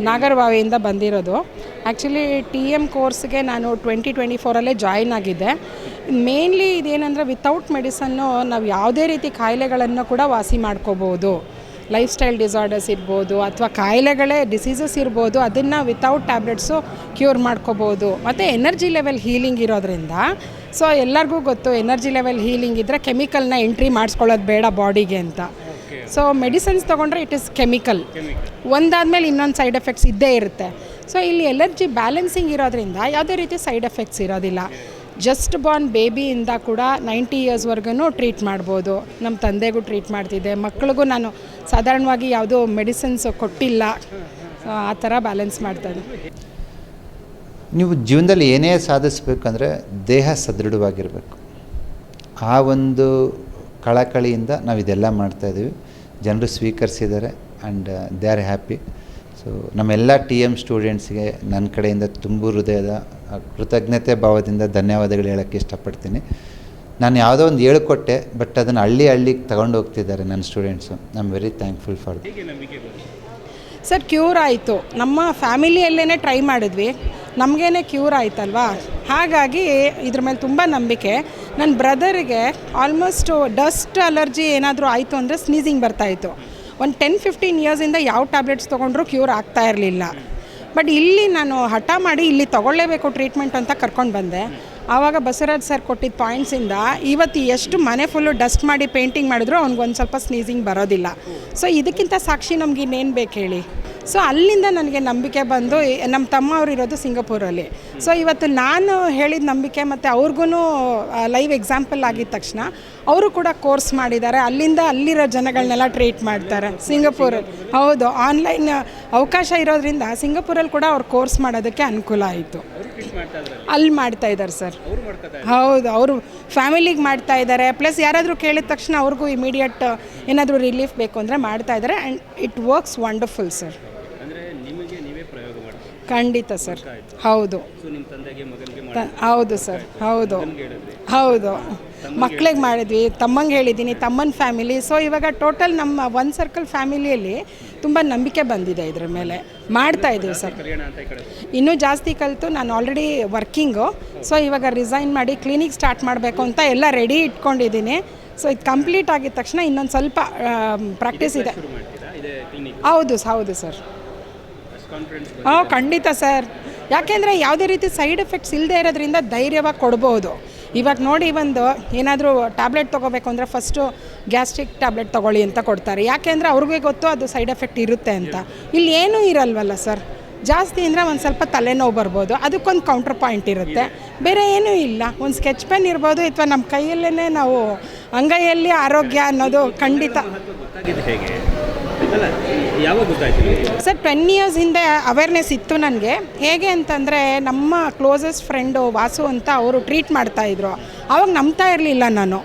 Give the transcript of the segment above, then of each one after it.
ನಾಗರಬಾವಿಯಿಂದ ಬಂದಿರೋದು. Actually TM ಕೋರ್ಸ್ಗೆ ನಾನು 2024 ಜಾಯಿನ್ ಆಗಿದ್ದೆ. ಮೇನ್ಲಿ ಇದೇನೆಂದರೆ ವಿತೌಟ್ ಮೆಡಿಸನ್ನು ನಾವು ಯಾವುದೇ ರೀತಿ ಕಾಯಿಲೆಗಳನ್ನು ಕೂಡ ವಾಸಿ ಮಾಡ್ಕೋಬೋದು. ಲೈಫ್ ಸ್ಟೈಲ್ ಡಿಸಾರ್ಡರ್ಸ್ ಇರ್ಬೋದು ಅಥವಾ ಕಾಯಿಲೆಗಳೇ ಡಿಸೀಸಸ್ ಇರ್ಬೋದು, ಅದನ್ನು ವಿತೌಟ್ ಟ್ಯಾಬ್ಲೆಟ್ಸು ಕ್ಯೂರ್ ಮಾಡ್ಕೋಬೋದು. ಮತ್ತು ಎನರ್ಜಿ ಲೆವೆಲ್ ಹೀಲಿಂಗ್ ಇರೋದ್ರಿಂದ, ಸೊ ಎಲ್ಲರಿಗೂ ಗೊತ್ತು ಎನರ್ಜಿ ಲೆವೆಲ್ ಹೀಲಿಂಗ್ ಇದ್ದರೆ ಕೆಮಿಕಲ್ನ ಎಂಟ್ರಿ ಮಾಡಿಸ್ಕೊಳ್ಳೋದು ಬೇಡ ಬಾಡಿಗೆ ಅಂತ. ಸೊ ಮೆಡಿಸಿನ್ಸ್ ತೊಗೊಂಡ್ರೆ ಇಟ್ ಈಸ್ ಕೆಮಿಕಲ್, ಒಂದಾದಮೇಲೆ ಇನ್ನೊಂದು ಸೈಡ್ ಎಫೆಕ್ಟ್ಸ್ ಇದ್ದೇ ಇರುತ್ತೆ. ಸೊ ಇಲ್ಲಿ ಎಲರ್ಜಿ ಬ್ಯಾಲೆನ್ಸಿಂಗ್ ಇರೋದ್ರಿಂದ ಯಾವುದೇ ರೀತಿ ಸೈಡ್ ಎಫೆಕ್ಟ್ಸ್ ಇರೋದಿಲ್ಲ. ಜಸ್ಟ್ ಬಾರ್ನ್ ಬೇಬಿಯಿಂದ ಕೂಡ 90 ಇಯರ್ಸ್ವರೆಗೂ ಟ್ರೀಟ್ ಮಾಡ್ಬೋದು. ನಮ್ಮ ತಂದೆಗೂ ಟ್ರೀಟ್ ಮಾಡ್ತಿದ್ದೆ, ಮಕ್ಕಳಿಗೂ ನಾನು ಸಾಧಾರಣವಾಗಿ ಯಾವುದೋ ಮೆಡಿಸಿನ್ಸ್ ಕೊಟ್ಟಿಲ್ಲ. ಆ ಥರ ಬ್ಯಾಲೆನ್ಸ್ ಮಾಡ್ತಾಯಿದ್ದೆ. ನೀವು ಜೀವನದಲ್ಲಿ ಏನೇ ಸಾಧಿಸಬೇಕಂದ್ರೆ ದೇಹ ಸದೃಢವಾಗಿರಬೇಕು. ಆ ಒಂದು ಕಳಕಳಿಯಿಂದ ನಾವು ಇದೆಲ್ಲ ಮಾಡ್ತಾಯಿದ್ದೀವಿ. ಜನರು ಸ್ವೀಕರಿಸಿದ್ದಾರೆ and they are happy. So ನಮ್ಮೆಲ್ಲ TM ಸ್ಟೂಡೆಂಟ್ಸ್ಗೆ ನನ್ನ ಕಡೆಯಿಂದ ತುಂಬ ಹೃದಯದ ಕೃತಜ್ಞತೆ ಭಾವದಿಂದ ಧನ್ಯವಾದಗಳು ಹೇಳೋಕ್ಕೆ ಇಷ್ಟಪಡ್ತೀನಿ. ನಾನು ಯಾವುದೋ ಒಂದು ಹೇಳ್ಕೊಟ್ಟೆ, ಬಟ್ ಅದನ್ನು ಹಳ್ಳಿಗೆ ತಗೊಂಡು ಹೋಗ್ತಿದ್ದಾರೆ ನನ್ನ students. I am very thankful for sir. Cure ಆಯಿತು, ನಮ್ಮ ಫ್ಯಾಮಿಲಿಯಲ್ಲೇ ಟ್ರೈ ಮಾಡಿದ್ವಿ, ನಮಗೇನೆ ಕ್ಯೂರ್ ಆಯ್ತಲ್ವಾ. ಹಾಗಾಗಿ ಇದ್ರ ಮೇಲೆ ತುಂಬ ನಂಬಿಕೆ. ನನ್ನ ಬ್ರದರಿಗೆ ಆಲ್ಮೋಸ್ಟ್ ಡಸ್ಟ್ ಅಲರ್ಜಿ ಏನಾದರೂ ಆಯಿತು ಅಂದರೆ ಸ್ನೀಸಿಂಗ್ ಬರ್ತಾಯಿತ್ತು. ಒಂದು 10-15 ಇಯರ್ಸಿಂದ ಯಾವ ಟ್ಯಾಬ್ಲೆಟ್ಸ್ ತೊಗೊಂಡ್ರೂ ಕ್ಯೂರ್ ಆಗ್ತಾ ಇರಲಿಲ್ಲ. ಬಟ್ ಇಲ್ಲಿ ನಾನು ಹಠ ಮಾಡಿ ಇಲ್ಲಿ ತೊಗೊಳ್ಳೇಬೇಕು ಟ್ರೀಟ್ಮೆಂಟ್ ಅಂತ ಕರ್ಕೊಂಡು ಬಂದೆ. ಆವಾಗ ಬಸವರಾಜ್ ಸರ್ ಕೊಟ್ಟಿದ್ದ ಪಾಯಿಂಟ್ಸಿಂದ ಇವತ್ತು ಎಷ್ಟು ಮನೆ ಫುಲ್ಲು ಡಸ್ಟ್ ಮಾಡಿ ಪೇಂಟಿಂಗ್ ಮಾಡಿದ್ರು ಅವ್ನಿಗೊಂದು ಸ್ವಲ್ಪ ಸ್ನೀಸಿಂಗ್ ಬರೋದಿಲ್ಲ. ಸೊ ಇದಕ್ಕಿಂತ ಸಾಕ್ಷಿ ನಮ್ಗೆ ಇನ್ನೇನು ಬೇಕು ಹೇಳಿ. ಸೊ ಅಲ್ಲಿಂದ ನನಗೆ ನಂಬಿಕೆ ಬಂದು, ನಮ್ಮ ತಮ್ಮ ಅವರು ಇರೋದು ಸಿಂಗಪೂರಲ್ಲಿ. ಸೊ ಇವತ್ತು ನಾನು ಹೇಳಿದ ನಂಬಿಕೆ ಮತ್ತು ಅವ್ರಿಗೂ ಲೈವ್ ಎಕ್ಸಾಂಪಲ್ ಆಗಿದ ತಕ್ಷಣ ಅವರು ಕೂಡ ಕೋರ್ಸ್ ಮಾಡಿದ್ದಾರೆ. ಅಲ್ಲಿರೋ ಜನಗಳನ್ನೆಲ್ಲ ಟ್ರೀಟ್ ಮಾಡ್ತಾರೆ ಸಿಂಗಪೂರಲ್ಲಿ. ಹೌದು, ಆನ್ಲೈನ್ ಅವಕಾಶ ಇರೋದ್ರಿಂದ ಸಿಂಗಪೂರಲ್ಲಿ ಕೂಡ ಅವ್ರು ಕೋರ್ಸ್ ಮಾಡೋದಕ್ಕೆ ಅನುಕೂಲ ಆಯಿತು. ಅಲ್ಲಿ ಮಾಡ್ತಾ ಇದ್ದಾರೆ ಸರ್. ಹೌದು, ಅವರು ಫ್ಯಾಮಿಲಿಗೆ ಮಾಡ್ತಾ ಇದ್ದಾರೆ. ಪ್ಲಸ್ ಯಾರಾದರೂ ಕೇಳಿದ ತಕ್ಷಣ ಅವ್ರಿಗೂ ಇಮಿಡಿಯೇಟ್ ಏನಾದರೂ ರಿಲೀಫ್ ಬೇಕು ಅಂದರೆ ಮಾಡ್ತಾ ಇದ್ದಾರೆ. And it works wonderful sir. ಖಂಡಿತ ಸರ್. ಹೌದು ಹೌದು ಸರ್. ಹೌದು ಮಕ್ಳಿಗೆ ಮಾಡಿದ್ವಿ, ತಮ್ಮಂಗೆ ಹೇಳಿದ್ದೀನಿ, ತಮ್ಮನ ಫ್ಯಾಮಿಲಿ. ಸೊ ಇವಾಗ ಟೋಟಲ್ ನಮ್ಮ ಒನ್ ಸರ್ಕಲ್ ಫ್ಯಾಮಿಲಿಯಲ್ಲಿ ತುಂಬ ನಂಬಿಕೆ ಬಂದಿದೆ ಇದ್ರ ಮೇಲೆ. ಮಾಡ್ತಾ ಇದ್ದೀವಿ ಸರ್. ಇನ್ನೂ ಜಾಸ್ತಿ ಕಲಿತು ನಾನು ಆಲ್ರೆಡಿ ವರ್ಕಿಂಗು. ಸೊ ಇವಾಗ ರಿಸೈನ್ ಮಾಡಿ ಕ್ಲಿನಿಕ್ ಸ್ಟಾರ್ಟ್ ಮಾಡಬೇಕು ಅಂತ ಎಲ್ಲ ರೆಡಿ ಇಟ್ಕೊಂಡಿದ್ದೀನಿ. ಸೊ ಇದು ಕಂಪ್ಲೀಟ್ ಆಗಿದ ತಕ್ಷಣ ಇನ್ನೊಂದು ಸ್ವಲ್ಪ ಪ್ರಾಕ್ಟೀಸ್ ಇದೆ. ಹೌದು ಸರ್. ಖಂಡಿತ ಸರ್. ಯಾಕೆಂದರೆ ಯಾವುದೇ ರೀತಿ ಸೈಡ್ ಎಫೆಕ್ಟ್ಸ್ ಇಲ್ಲದೆ ಇರೋದ್ರಿಂದ ಧೈರ್ಯವಾಗಿ ಕೊಡ್ಬೋದು. ಇವಾಗ ನೋಡಿ, ಒಂದು ಏನಾದರೂ ಟ್ಯಾಬ್ಲೆಟ್ ತೊಗೋಬೇಕು ಅಂದರೆ ಫಸ್ಟು ಗ್ಯಾಸ್ಟ್ರಿಕ್ ಟ್ಯಾಬ್ಲೆಟ್ ತೊಗೊಳ್ಳಿ ಅಂತ ಕೊಡ್ತಾರೆ. ಯಾಕೆಂದರೆ ಅವ್ರಿಗೆ ಗೊತ್ತು ಅದು ಸೈಡ್ ಎಫೆಕ್ಟ್ ಇರುತ್ತೆ ಅಂತ. ಇಲ್ಲಿ ಏನೂ ಇರಲ್ವಲ್ಲ ಸರ್. ಜಾಸ್ತಿ ಅಂದರೆ ಒಂದು ಸ್ವಲ್ಪ ತಲೆನೋವು ಬರ್ಬೋದು, ಅದಕ್ಕೊಂದು ಕೌಂಟ್ರ್ ಪಾಯಿಂಟ್ ಇರುತ್ತೆ, ಬೇರೆ ಏನೂ ಇಲ್ಲ. ಒಂದು ಸ್ಕೆಚ್ ಪೆನ್ ಇರ್ಬೋದು, ಅಥವಾ ನಮ್ಮ ಕೈಯಲ್ಲೇ ನಾವು ಅಂಗೈಯಲ್ಲಿ ಆರೋಗ್ಯ ಅನ್ನೋದು ಖಂಡಿತ ಸರ್. 10 ಇಯರ್ಸ್ ಹಿಂದೆ ಅವೇರ್ನೆಸ್ ಇತ್ತು ನನಗೆ. ಹೇಗೆ ಅಂತಂದರೆ, ನಮ್ಮ ಕ್ಲೋಸೆಸ್ಟ್ ಫ್ರೆಂಡು ವಾಸು ಅಂತ ಅವರು ಟ್ರೀಟ್ ಮಾಡ್ತಾಯಿದ್ರು. ಆವಾಗ ನಂಬ್ತಾ ಇರಲಿಲ್ಲ ನಾನು.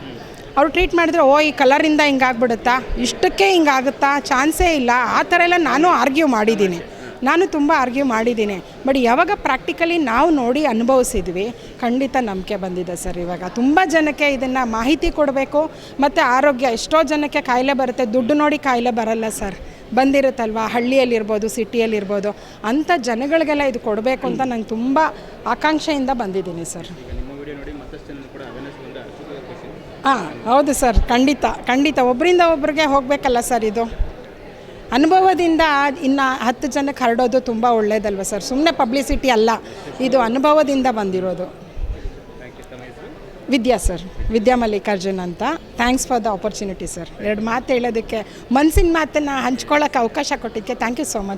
ಅವ್ರು ಟ್ರೀಟ್ ಮಾಡಿದ್ರೆ, ಈ ಕಲರಿಂದ ಹಿಂಗಾಗ್ಬಿಡುತ್ತಾ, ಇಷ್ಟಕ್ಕೆ ಹಿಂಗಾಗುತ್ತಾ, ಚಾನ್ಸೇ ಇಲ್ಲ, ಆ ಥರ ಎಲ್ಲ ನಾನು ತುಂಬ ಆರ್ಗ್ಯೂ ಮಾಡಿದ್ದೀನಿ. ಬಟ್ ಯಾವಾಗ ಪ್ರಾಕ್ಟಿಕಲಿ ನಾವು ನೋಡಿ ಅನುಭವಿಸಿದ್ವಿ, ಖಂಡಿತ ನಂಬಿಕೆ ಬಂದಿದೆ ಸರ್. ಇವಾಗ ತುಂಬ ಜನಕ್ಕೆ ಇದನ್ನು ಮಾಹಿತಿ ಕೊಡಬೇಕು. ಮತ್ತು ಆರೋಗ್ಯ, ಎಷ್ಟೋ ಜನಕ್ಕೆ ಕಾಯಿಲೆ ಬರುತ್ತೆ, ದುಡ್ಡು ನೋಡಿ ಕಾಯಿಲೆ ಬರಲ್ಲ ಸರ್, ಬಂದಿರುತ್ತಲ್ವ. ಹಳ್ಳಿಯಲ್ಲಿರ್ಬೋದು, ಸಿಟಿಯಲ್ಲಿರ್ಬೋದು, ಅಂಥ ಜನಗಳಿಗೆಲ್ಲ ಇದು ಕೊಡಬೇಕು ಅಂತ ನಂಗೆ ತುಂಬ ಆಕಾಂಕ್ಷೆಯಿಂದ ಬಂದಿದ್ದೀನಿ ಸರ್. ಹೌದು ಸರ್. ಖಂಡಿತ ಒಬ್ಬರಿಂದ ಒಬ್ರಿಗೆ ಹೋಗಬೇಕಲ್ಲ ಸರ್. ಇದು ಅನುಭವದಿಂದ ಇನ್ನು 10 ಜನಕ್ಕೆ ಹರಡೋದು ತುಂಬ ಒಳ್ಳೆಯದಲ್ವ ಸರ್. ಸುಮ್ಮನೆ ಪಬ್ಲಿಸಿಟಿ ಅಲ್ಲ, ಇದು ಅನುಭವದಿಂದ ಬಂದಿರೋದು. ವಿದ್ಯಾ ಸರ್, ವಿದ್ಯಾ ಮಲ್ಲಿಕಾರ್ಜುನ್ ಅಂತ. Thanks for the opportunity sir. 2 ಮಾತು ಹೇಳೋದಕ್ಕೆ, ಮನಸ್ಸಿನ ಮಾತನ್ನು ಹಂಚ್ಕೊಳ್ಳೋಕ್ಕೆ ಅವಕಾಶ ಕೊಟ್ಟಿದ್ದಕ್ಕೆ ಥ್ಯಾಂಕ್ ಯು ಸೋ ಮಚ್.